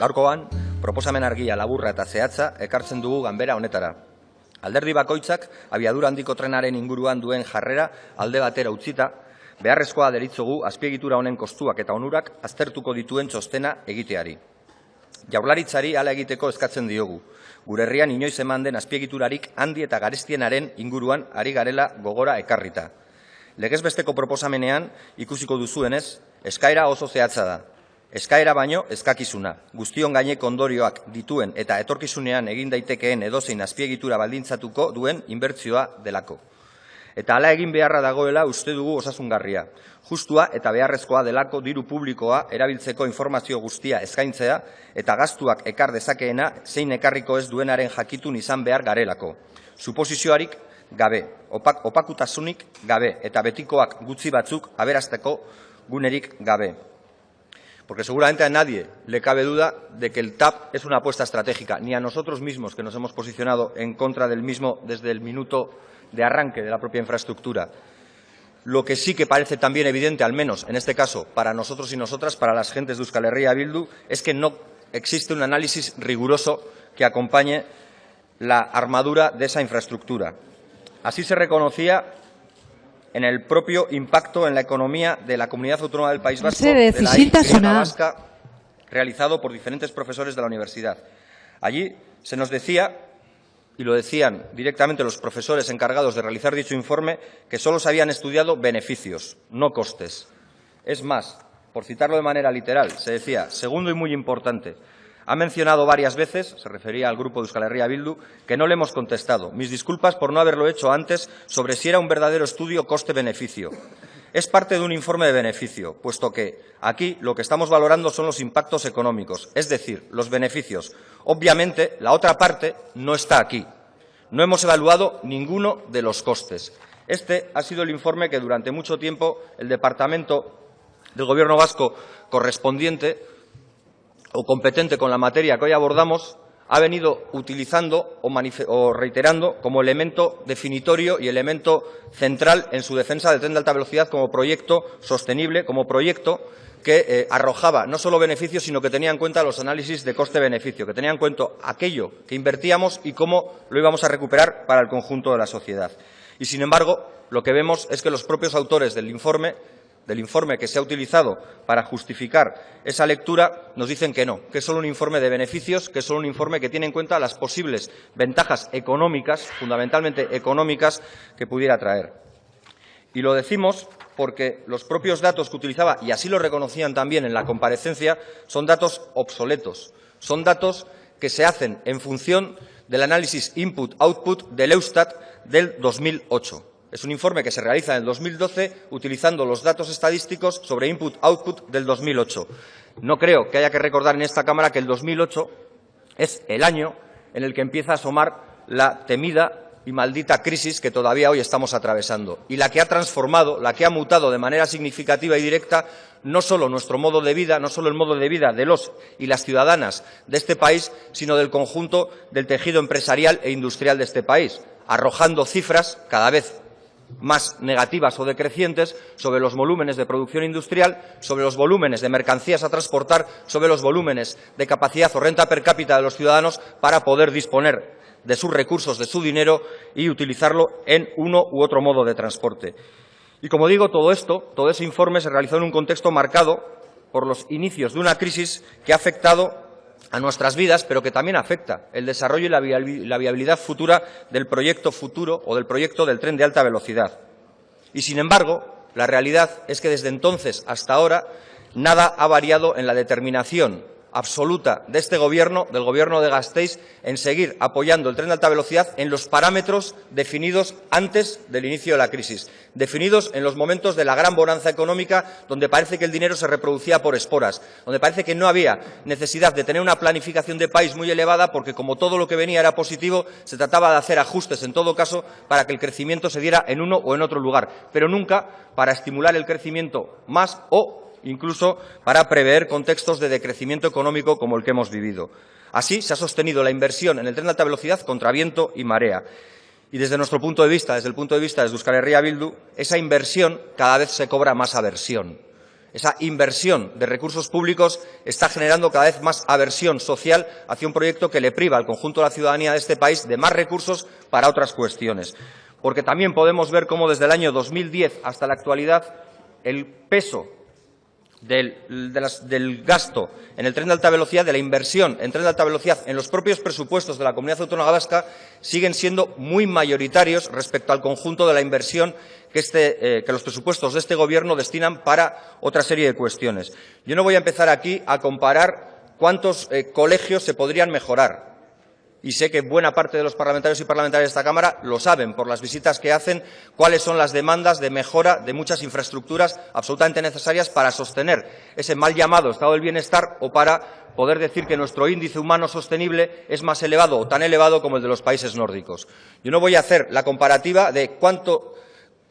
Gaurkoan, proposamen argia, laburra eta zehatza ekartzen dugu ganbera honetara. Alderdi bakoitzak abiadura handiko trenaren inguruan duen jarrera alde batera utzita, beharrezkoa deritzogu azpiegitura honen kostuak eta onurak aztertuko dituen txostena egiteari. Jaurlaritzari hala egiteko eskatzen diogu. Gure herrian inoiz eman den azpiegiturarik handi eta garestienaren inguruan ari garela gogora ekarrita. Legez besteko proposamenean ikusiko duzuenez, eskaera oso zehatza da. Eskaera baino eskakizuna, guztion gaineko ondorioak dituen eta etorkizunean egin daitekeen edozein azpiegitura baldintzatuko duen inbertsioa delako. Eta hala egin beharra dagoela uste dugu osasungarria. Justua eta beharrezkoa delako diru publikoa erabiltzeko informazio guztia eskaintzea eta gastuak ekar dezakeena zein ekarriko ez duenaren jakitun izan behar garelako. Suposizioarik gabe, opakutasunik gabe eta betikoak gutxi batzuk aberasteko gunerik gabe. Porque seguramente a nadie le cabe duda de que el TAP es una apuesta estratégica, ni a nosotros mismos que nos hemos posicionado en contra del mismo desde el minuto de arranque de la propia infraestructura. Lo que sí que parece también evidente, al menos en este caso, para nosotros y nosotras, para las gentes de Euskal Herria Bildu, es que no existe un análisis riguroso que acompañe la armadura de esa infraestructura. Así se reconocía en el propio impacto en la economía de la Comunidad Autónoma del País Vasco, de la Y vasca, realizado por diferentes profesores de la universidad. Allí se nos decía, y lo decían directamente los profesores encargados de realizar dicho informe, que solo se habían estudiado beneficios, no costes. Es más, por citarlo de manera literal, se decía, segundo y muy importante, ha mencionado varias veces, se refería al grupo de Euskal Herria Bildu, que no le hemos contestado. Mis disculpas por no haberlo hecho antes sobre si era un verdadero estudio coste-beneficio. Es parte de un informe de beneficio, puesto que aquí lo que estamos valorando son los impactos económicos, es decir, los beneficios. Obviamente, la otra parte no está aquí. No hemos evaluado ninguno de los costes. Este ha sido el informe que durante mucho tiempo el Departamento del Gobierno vasco correspondiente o competente con la materia que hoy abordamos ha venido utilizando o reiterando como elemento definitorio y elemento central en su defensa del tren de alta velocidad como proyecto sostenible, como proyecto que arrojaba no solo beneficios, sino que tenía en cuenta los análisis de coste-beneficio, que tenía en cuenta aquello que invertíamos y cómo lo íbamos a recuperar para el conjunto de la sociedad. Y, sin embargo, lo que vemos es que los propios autores del informe que se ha utilizado para justificar esa lectura, nos dicen que no, que es solo un informe de beneficios, que es solo un informe que tiene en cuenta las posibles ventajas económicas, fundamentalmente económicas, que pudiera traer. Y lo decimos porque los propios datos que utilizaba, y así lo reconocían también en la comparecencia, son datos obsoletos, son datos que se hacen en función del análisis input-output del Eustat del 2008. Es un informe que se realiza en el 2012 utilizando los datos estadísticos sobre input-output del 2008. No creo que haya que recordar en esta Cámara que el 2008 es el año en el que empieza a asomar la temida y maldita crisis que todavía hoy estamos atravesando y la que ha transformado, la que ha mutado de manera significativa y directa no solo nuestro modo de vida, no solo el modo de vida de los y las ciudadanas de este país, sino del conjunto del tejido empresarial e industrial de este país, arrojando cifras cada vez más negativas o decrecientes sobre los volúmenes de producción industrial, sobre los volúmenes de mercancías a transportar, sobre los volúmenes de capacidad o renta per cápita de los ciudadanos para poder disponer de sus recursos, de su dinero y utilizarlo en uno u otro modo de transporte. Y como digo, todo esto, todo ese informe se realizó en un contexto marcado por los inicios de una crisis que ha afectado a nuestras vidas, pero que también afecta el desarrollo y la viabilidad futura del proyecto futuro o del proyecto del tren de alta velocidad. Y, sin embargo, la realidad es que desde entonces hasta ahora nada ha variado en la determinación absoluta de este Gobierno, del Gobierno de Gasteiz, en seguir apoyando el tren de alta velocidad en los parámetros definidos antes del inicio de la crisis, definidos en los momentos de la gran bonanza económica, donde parece que el dinero se reproducía por esporas, donde parece que no había necesidad de tener una planificación de país muy elevada, porque como todo lo que venía era positivo, se trataba de hacer ajustes en todo caso para que el crecimiento se diera en uno o en otro lugar, pero nunca para estimular el crecimiento más o incluso para prever contextos de decrecimiento económico como el que hemos vivido. Así se ha sostenido la inversión en el tren de alta velocidad contra viento y marea. Y desde nuestro punto de vista, desde el punto de vista de Euskal Herria Bildu, esa inversión cada vez se cobra más aversión. Esa inversión de recursos públicos está generando cada vez más aversión social hacia un proyecto que le priva al conjunto de la ciudadanía de este país de más recursos para otras cuestiones. Porque también podemos ver cómo desde el año 2010 hasta la actualidad el peso del gasto en el tren de alta velocidad, de la inversión en tren de alta velocidad en los propios presupuestos de la Comunidad Autónoma Vasca siguen siendo muy mayoritarios respecto al conjunto de la inversión que los presupuestos de este Gobierno destinan para otra serie de cuestiones. Yo no voy a empezar aquí a comparar cuántos colegios se podrían mejorar. Y sé que buena parte de los parlamentarios y parlamentarias de esta Cámara lo saben por las visitas que hacen, cuáles son las demandas de mejora de muchas infraestructuras absolutamente necesarias para sostener ese mal llamado estado del bienestar o para poder decir que nuestro índice humano sostenible es más elevado o tan elevado como el de los países nórdicos. Yo no voy a hacer la comparativa de cuánto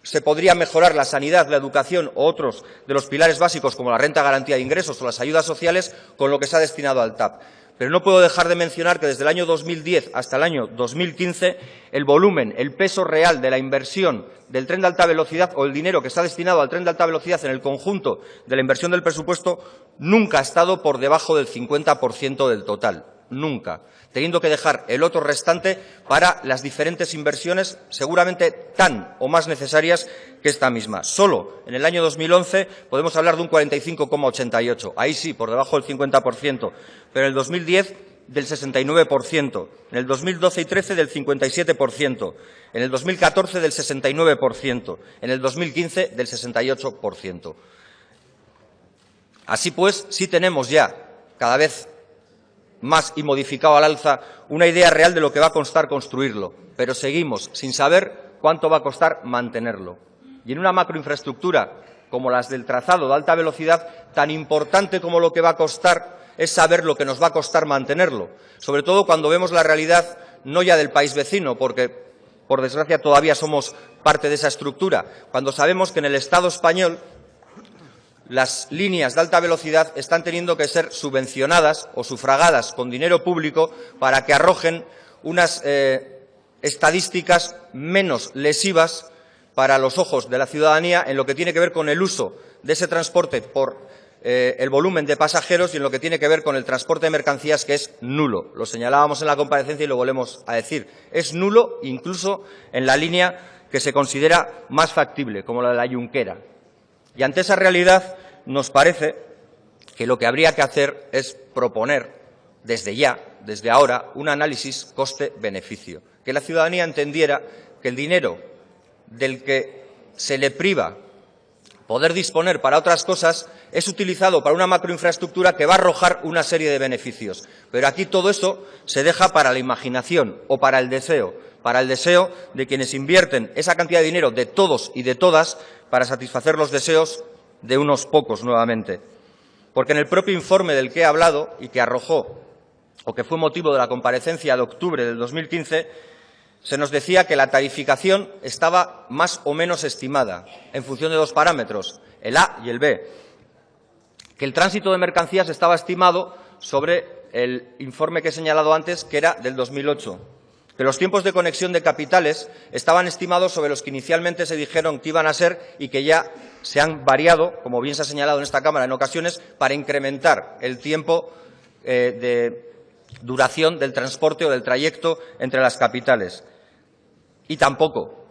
se podría mejorar la sanidad, la educación o otros de los pilares básicos como la renta de garantía de ingresos o las ayudas sociales con lo que se ha destinado al TAP. Pero no puedo dejar de mencionar que desde el año 2010 hasta el año 2015 el volumen, el peso real de la inversión del tren de alta velocidad o el dinero que está destinado al tren de alta velocidad en el conjunto de la inversión del presupuesto nunca ha estado por debajo del 50% del total. Nunca, teniendo que dejar el otro restante para las diferentes inversiones seguramente tan o más necesarias que esta misma. Solo en el año 2011 podemos hablar de un 45,88%, ahí sí, por debajo del 50%, pero en el 2010 del 69%, en el 2012 y 13 del 57%, en el 2014 del 69%, en el 2015 del 68%. Así pues, sí tenemos ya cada vez más y modificado al alza una idea real de lo que va a costar construirlo, pero seguimos sin saber cuánto va a costar mantenerlo. Y en una macroinfraestructura como las del trazado de alta velocidad, tan importante como lo que va a costar es saber lo que nos va a costar mantenerlo, sobre todo cuando vemos la realidad no ya del país vecino, porque por desgracia todavía somos parte de esa estructura, cuando sabemos que en el Estado español las líneas de alta velocidad están teniendo que ser subvencionadas o sufragadas con dinero público para que arrojen unas estadísticas menos lesivas para los ojos de la ciudadanía en lo que tiene que ver con el uso de ese transporte por el volumen de pasajeros y en lo que tiene que ver con el transporte de mercancías, que es nulo. Lo señalábamos en la comparecencia y lo volvemos a decir. Es nulo incluso en la línea que se considera más factible, como la de la Junquera. Y ante esa realidad nos parece que lo que habría que hacer es proponer desde ya, desde ahora, un análisis coste-beneficio. Que la ciudadanía entendiera que el dinero del que se le priva poder disponer para otras cosas es utilizado para una macroinfraestructura que va a arrojar una serie de beneficios. Pero aquí todo eso se deja para la imaginación o para el deseo de quienes invierten esa cantidad de dinero de todos y de todas para satisfacer los deseos de unos pocos nuevamente. Porque en el propio informe del que he hablado y que arrojó o que fue motivo de la comparecencia de octubre del 2015, se nos decía que la tarificación estaba más o menos estimada en función de dos parámetros, el A y el B, que el tránsito de mercancías estaba estimado sobre el informe que he señalado antes, que era del 2008, que los tiempos de conexión de capitales estaban estimados sobre los que inicialmente se dijeron que iban a ser y que ya se han variado, como bien se ha señalado en esta Cámara en ocasiones, para incrementar el tiempo de duración del transporte o del trayecto entre las capitales. Y tampoco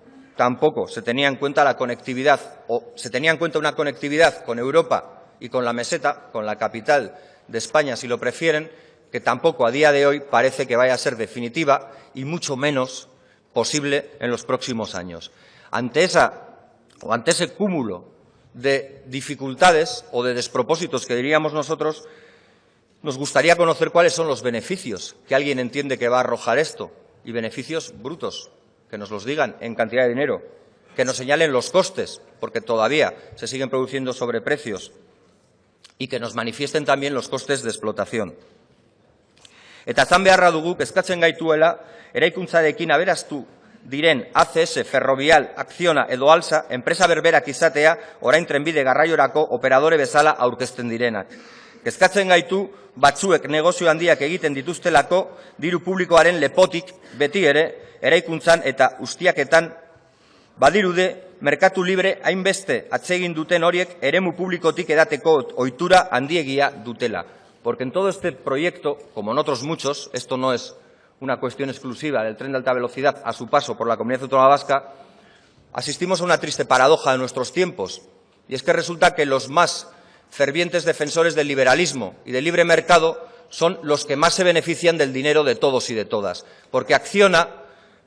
se tenía en cuenta la conectividad, o se tenía en cuenta una conectividad con Europa y con la meseta, con la capital de España, si lo prefieren, que tampoco a día de hoy parece que vaya a ser definitiva y mucho menos posible en los próximos años. Ante ese cúmulo de dificultades o de despropósitos que diríamos nosotros, nos gustaría conocer cuáles son los beneficios que alguien entiende que va a arrojar esto, y beneficios brutos, que nos los digan en cantidad de dinero, que nos señalen los costes, porque todavía se siguen produciendo sobreprecios, y que nos manifiesten también los costes de explotación. Eta zan beharra dugu, kezkatzen gaituela, eraikuntzarekin aberastu diren ACS, Ferrovial, Acciona edo Alsa, enpresa berberak izatea, orain trenbide garraiorako operadore bezala aurkezten direnak. Kezkatzen gaitu, batzuek negozio handiak egiten dituztelako, diru publikoaren lepotik beti ere, eraikuntzan eta ustiaketan badirudi merkatu libre hainbeste atsegin duten horiek eremu publikotik edateko ohitura handiegia dutela. Porque en todo este proyecto, como en otros muchos, esto no es una cuestión exclusiva del tren de alta velocidad a su paso por la Comunidad Autónoma Vasca, asistimos a una triste paradoja de nuestros tiempos. Y es que resulta que los más fervientes defensores del liberalismo y del libre mercado son los que más se benefician del dinero de todos y de todas. Porque Acciona,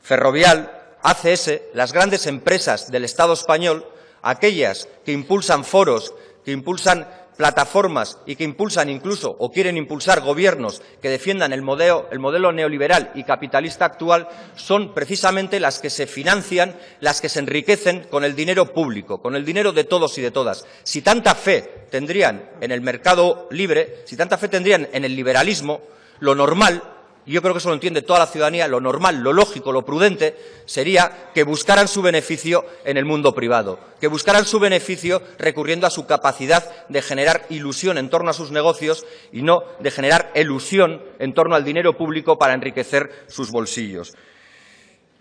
Ferrovial, ACS, las grandes empresas del Estado español, aquellas que impulsan foros, que impulsan plataformas y que impulsan incluso o quieren impulsar gobiernos que defiendan el modelo neoliberal y capitalista actual, son precisamente las que se financian, las que se enriquecen con el dinero público, con el dinero de todos y de todas. Si tanta fe tendrían en el mercado libre, si tanta fe tendrían en el liberalismo, lo normal, y yo creo que eso lo entiende toda la ciudadanía, lo normal, lo lógico, lo prudente, sería que buscaran su beneficio en el mundo privado, que buscaran su beneficio recurriendo a su capacidad de generar ilusión en torno a sus negocios y no de generar elusión en torno al dinero público para enriquecer sus bolsillos.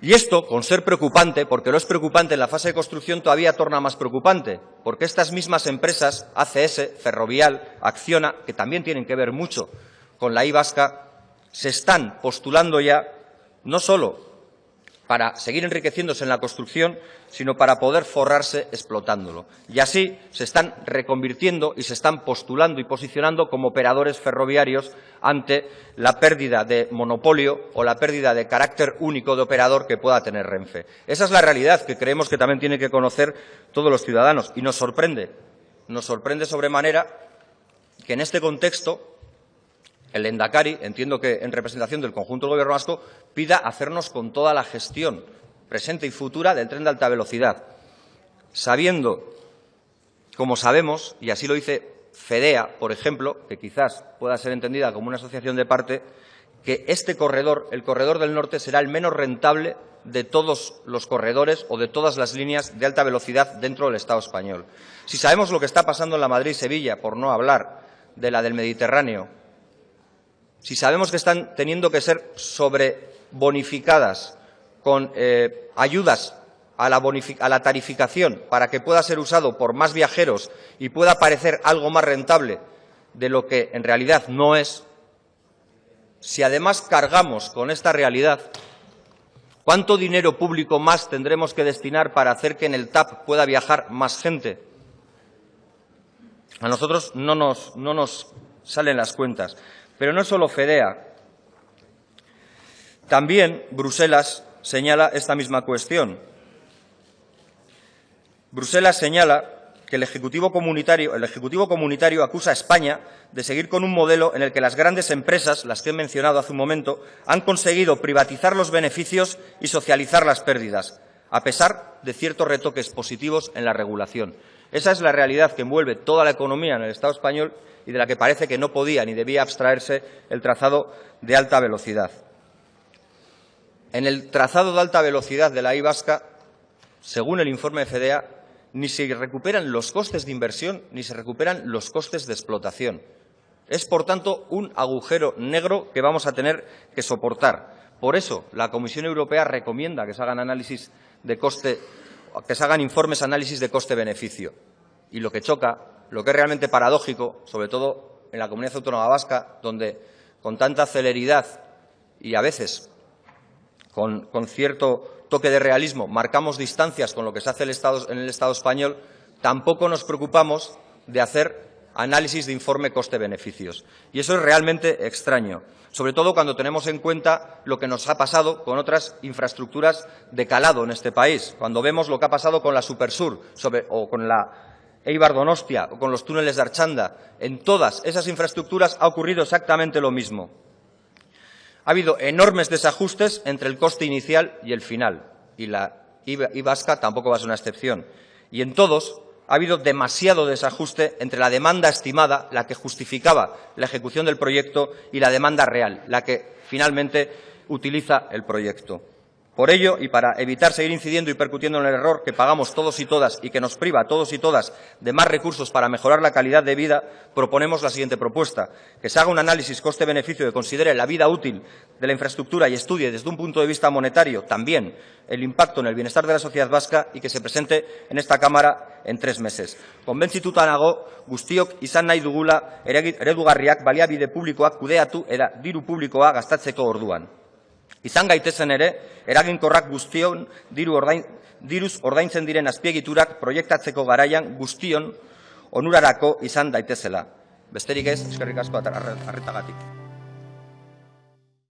Y esto, con ser preocupante, porque lo es preocupante en la fase de construcción, todavía torna más preocupante, porque estas mismas empresas, ACS, Ferrovial, Acciona, que también tienen que ver mucho con la I vasca, se están postulando ya no solo para seguir enriqueciéndose en la construcción, sino para poder forrarse explotándolo. Y así se están reconvirtiendo y se están postulando y posicionando como operadores ferroviarios ante la pérdida de monopolio o la pérdida de carácter único de operador que pueda tener Renfe. Esa es la realidad que creemos que también tienen que conocer todos los ciudadanos. Y nos sorprende sobremanera que en este contexto el Lehendakari, entiendo que en representación del conjunto del Gobierno vasco, pida hacernos con toda la gestión presente y futura del tren de alta velocidad, sabiendo, como sabemos, y así lo dice FEDEA, por ejemplo, que quizás pueda ser entendida como una asociación de parte, que este corredor, el corredor del norte, será el menos rentable de todos los corredores o de todas las líneas de alta velocidad dentro del Estado español. Si sabemos lo que está pasando en la Madrid-Sevilla, por no hablar de la del Mediterráneo, si sabemos que están teniendo que ser sobrebonificadas con ayudas a la tarificación para que pueda ser usado por más viajeros y pueda parecer algo más rentable de lo que en realidad no es, si además cargamos con esta realidad, ¿cuánto dinero público más tendremos que destinar para hacer que en el TAP pueda viajar más gente? A nosotros no nos salen las cuentas. Pero no es solo FEDEA. También Bruselas señala esta misma cuestión. Bruselas señala que el Ejecutivo Comunitario acusa a España de seguir con un modelo en el que las grandes empresas, las que he mencionado hace un momento, han conseguido privatizar los beneficios y socializar las pérdidas, a pesar de ciertos retoques positivos en la regulación. Esa es la realidad que envuelve toda la economía en el Estado español y de la que parece que no podía ni debía abstraerse el trazado de alta velocidad. En el trazado de alta velocidad de la I vasca, según el informe de FEDEA, ni se recuperan los costes de inversión ni se recuperan los costes de explotación. Es, por tanto, un agujero negro que vamos a tener que soportar. Por eso, la Comisión Europea recomienda que se hagan informes análisis de coste-beneficio. Y lo que choca, lo que es realmente paradójico, sobre todo en la Comunidad Autónoma Vasca, donde con tanta celeridad y a veces con cierto toque de realismo marcamos distancias con lo que se hace en el Estado español, tampoco nos preocupamos de hacer análisis de informe coste-beneficios. Y eso es realmente extraño, sobre todo cuando tenemos en cuenta lo que nos ha pasado con otras infraestructuras de calado en este país, cuando vemos lo que ha pasado con la Supersur o con la Eibar-Donostia o con los túneles de Archanda. En todas esas infraestructuras ha ocurrido exactamente lo mismo. Ha habido enormes desajustes entre el coste inicial y el final, y la I vasca tampoco va a ser una excepción. Y en todos ha habido demasiado desajuste entre la demanda estimada, la que justificaba la ejecución del proyecto, y la demanda real, la que finalmente utiliza el proyecto. Por ello, y para evitar seguir incidiendo y percutiendo en el error que pagamos todos y todas y que nos priva a todos y todas de más recursos para mejorar la calidad de vida, proponemos la siguiente propuesta: que se haga un análisis coste-beneficio que considere la vida útil de la infraestructura y estudie desde un punto de vista monetario también el impacto en el bienestar de la sociedad vasca y que se presente en esta Cámara en 3 meses. Konbentzituta nago, guztiok izan nahi dugula eredugarriak baliabide publikoak kudeatu eta diru publikoa gastatzeko orduan. Izan gaitezen ere, eraginkorrak guztion diruz ordaintzen diren azpiegiturak proiektatzeko garaian guztion onurarako izan daitezela. Besterik ez, eskerrik asko arretagatik.